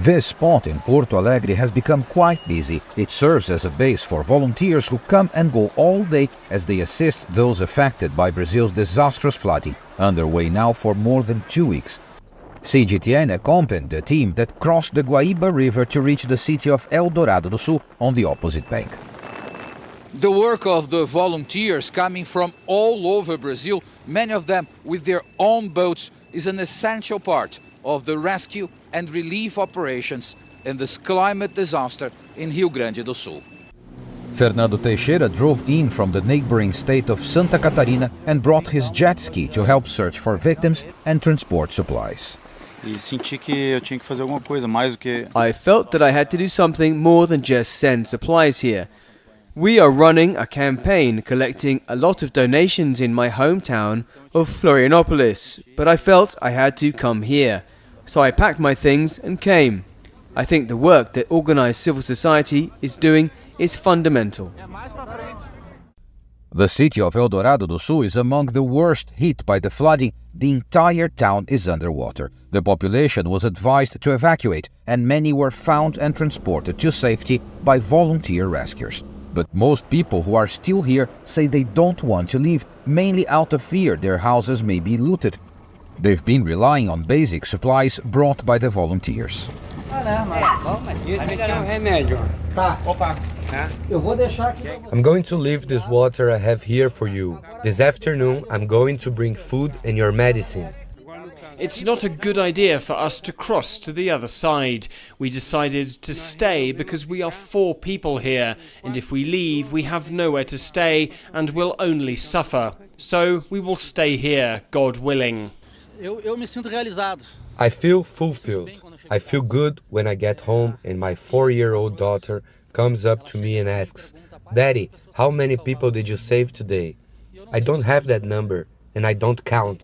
This spot in Porto Alegre has become quite busy. It serves as a base for volunteers who come and go all day as they assist those affected by Brazil's disastrous flooding, underway now for more than 2 weeks. CGTN accompanied the team that crossed the Guaíba River to reach the city of Eldorado do Sul on the opposite bank. The work of the volunteers coming from all over Brazil, many of them with their own boats, is an essential part of the rescue and relief operations in this climate disaster in Rio Grande do Sul. Fernando Teixeira drove in from the neighboring state of Santa Catarina and brought his jet ski to help search for victims and transport supplies. I felt that I had to do something more than just send supplies here. We are running a campaign collecting a lot of donations in my hometown of Florianopolis, but I felt I had to come here. So I packed my things and came. I think the work that organized civil society is doing is fundamental. The city of Eldorado do Sul is among the worst hit by the flooding. The entire town is underwater. The population was advised to evacuate, and many were found and transported to safety by volunteer rescuers. But most people who are still here say they don't want to leave, mainly out of fear their houses may be looted. They've been relying on basic supplies brought by the volunteers. I'm going to leave this water I have here for you. This afternoon I'm going to bring food and your medicine. It's not a good idea for us to cross to the other side. We decided to stay because we are 4 people here, and if we leave we have nowhere to stay and will only suffer. So we will stay here, God willing. I feel fulfilled. I feel good when I get home and my 4-year-old daughter comes up to me and asks, "Daddy, how many people did you save today?" I don't have that number, and I don't count.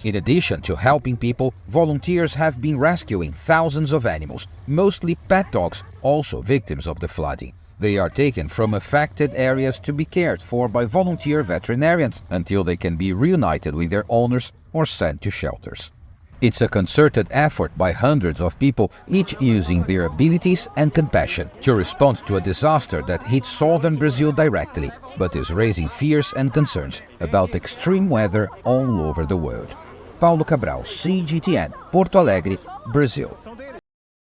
In addition to helping people, volunteers have been rescuing thousands of animals, mostly pet dogs, also victims of the flooding. They are taken from affected areas to be cared for by volunteer veterinarians until they can be reunited with their owners or sent to shelters. It's a concerted effort by hundreds of people, each using their abilities and compassion to respond to a disaster that hit southern Brazil directly, but is raising fears and concerns about extreme weather all over the world. Paulo Cabral, CGTN, Porto Alegre, Brazil.